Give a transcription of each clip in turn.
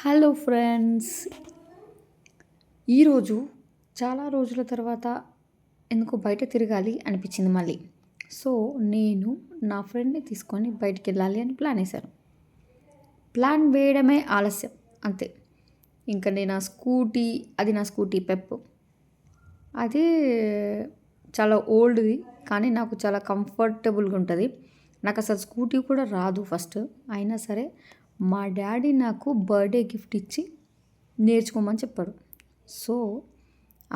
Hello friends. ఈరోజు చాలా రోజుల తర్వాత ఎందుకో బయట తిరగాలి అనిపించింది మళ్ళీ. సో నేను నా ఫ్రెండ్ని తీసుకొని బయటికి వెళ్ళాలి అని ప్లాన్ వేశాను. ప్లాన్ వేయడమే ఆలస్యం అంతే. ఇంకా నేను నా స్కూటీ పెప్. అది చాలా ఓల్డ్ది, కానీ నాకు చాలా కంఫర్టబుల్గా ఉంటుంది. నాకు అసలు స్కూటీ కూడా రాదు ఫస్ట్. అయినా సరే మా డాడీ నాకు బర్త్డే గిఫ్ట్ ఇచ్చి నేర్చుకోమని చెప్పాడు. సో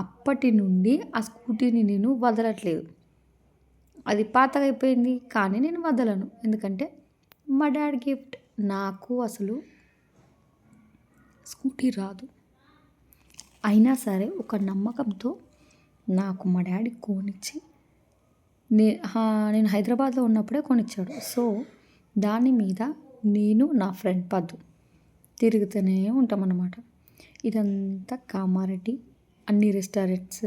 అప్పటి నుండి ఆ స్కూటీని నేను వదలట్లేదు. అది పాతగా అయిపోయింది, కానీ నేను వదలను. ఎందుకంటే మా డాడీ గిఫ్ట్. నాకు అసలు స్కూటీ రాదు. అయినా సరే ఒక నమ్మకంతో నాకు మా డాడీ కొనిచ్చి నేను హైదరాబాద్లో ఉన్నప్పుడే కొనిచ్చాడు. సో దాని మీద నేను నా ఫ్రెండ్ పద్దు తిరుగుతూనే ఉంటామన్నమాట. ఇదంతా కామారెడ్డి. అన్ని రెస్టారెంట్స్,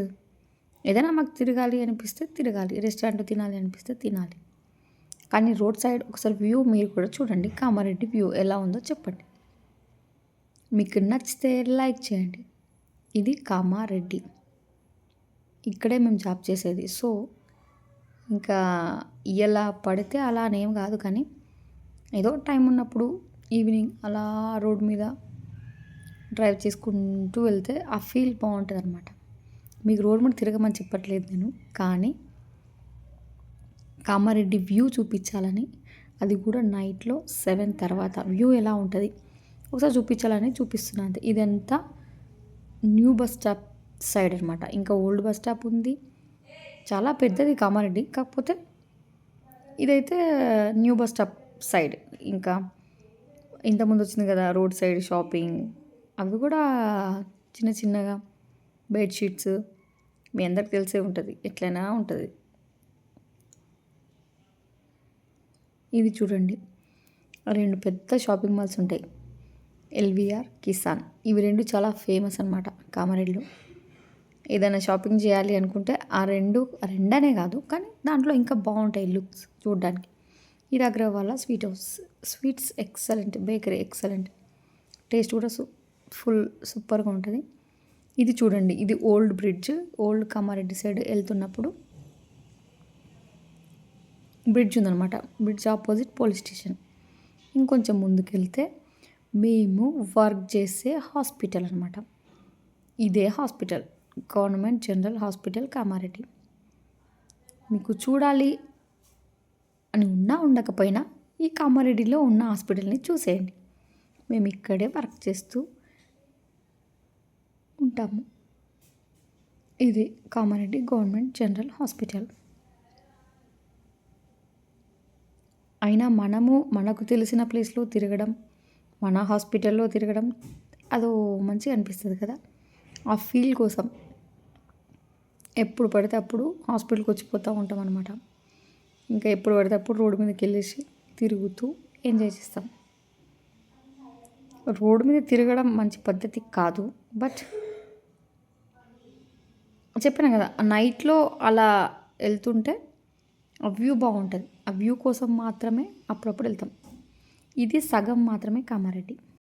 ఏదైనా మాకు తిరగాలి అనిపిస్తే తిరగాలి, రెస్టారెంట్ తినాలి అనిపిస్తే తినాలి. కానీ రోడ్ సైడ్ ఒకసారి వ్యూ మీరు కూడా చూడండి. కామారెడ్డి వ్యూ ఎలా ఉందో చెప్పండి. మీకు నచ్చితే లైక్ చేయండి. ఇది కామారెడ్డి. ఇక్కడే మేము జాబ్ చేసేది. సో ఇంకా ఎలా పడితే అలా అనేం కాదు, కానీ ఏదో టైం ఉన్నప్పుడు ఈవినింగ్ అలా రోడ్ మీద డ్రైవ్ చేసుకుంటూ వెళ్తే ఆ ఫీల్ బాగుంటుంది అనమాట. మీకు రోడ్ మీద తిరగమని చెప్పట్లేదు నేను, కానీ కామారెడ్డి వ్యూ చూపించాలని, అది కూడా నైట్లో 7 తర్వాత వ్యూ ఎలా ఉంటుంది ఒకసారి చూపించాలని చూపిస్తున్నాను అంతే. ఇదంతా న్యూ బస్ స్టాప్ సైడ్ అనమాట. ఇంకా ఓల్డ్ బస్ స్టాప్ ఉంది, చాలా పెద్దది కామారెడ్డి. కాకపోతే ఇదైతే న్యూ బస్ స్టాప్ సైడ్. ఇంకా ఇంతకుముందు వచ్చింది కదా రోడ్ సైడ్ షాపింగ్, అవి కూడా చిన్న చిన్నగా బెడ్షీట్స్, మీ అందరికి తెలిసే ఉంటుంది, ఎట్లయినా ఉంటుంది. ఇది చూడండి, 2 పెద్ద షాపింగ్ మాల్స్ ఉంటాయి, ఎల్విఆర్, కిసాన్. ఇవి 2 చాలా ఫేమస్ అనమాట కామారెడ్డిలో. ఏదైనా షాపింగ్ చేయాలి అనుకుంటే ఆ రెండనే కాదు, కానీ దాంట్లో ఇంకా బాగుంటాయి లుక్స్ చూడడానికి. ఇది Agrawala sweet house. Sweets excellent, bakery excellent, taste కూడా ఫుల్ సూపర్గా ఉంటుంది. ఇది చూడండి, ఇది old bridge. Old Kamareddy side వెళ్తున్నప్పుడు బ్రిడ్జ్ ఉందన్నమాట. Bridge opposite police station. ఇంకొంచెం ముందుకు వెళ్తే మేము వర్క్ చేసే హాస్పిటల్ అనమాట. ఇదే hospital, government general hospital Kamareddy. మీకు చూడాలి అని ఉండకపోయినా ఈ కామారెడ్డిలో ఉన్న హాస్పిటల్ని చూసేయండి. మేము ఇక్కడే వర్క్ చేస్తూ ఉంటాము. ఇది కామారెడ్డి గవర్నమెంట్ జనరల్ హాస్పిటల్. అయినా మనకు తెలిసిన ప్లేస్లో తిరగడం, మన హాస్పిటల్లో తిరగడం అదో మంచిగా అనిపిస్తుంది కదా. ఆ ఫీల్ కోసం ఎప్పుడు పడితే అప్పుడు హాస్పిటల్కి వచ్చిపోతూ ఉంటాం అనమాట. ఇంకా ఎప్పుడు పడితే అప్పుడు రోడ్డు మీదకి వెళ్ళేసి తిరుగుతూ ఎంజాయ్ చేస్తాం. రోడ్డు మీద తిరగడం మంచి పద్ధతి కాదు, బట్ చెప్పాను కదా, నైట్లో అలా వెళ్తుంటే ఆ వ్యూ బాగుంటుంది. ఆ వ్యూ కోసం మాత్రమే అప్పుడప్పుడు వెళ్తాం. ఇది సగం మాత్రమే కామారెడ్డి.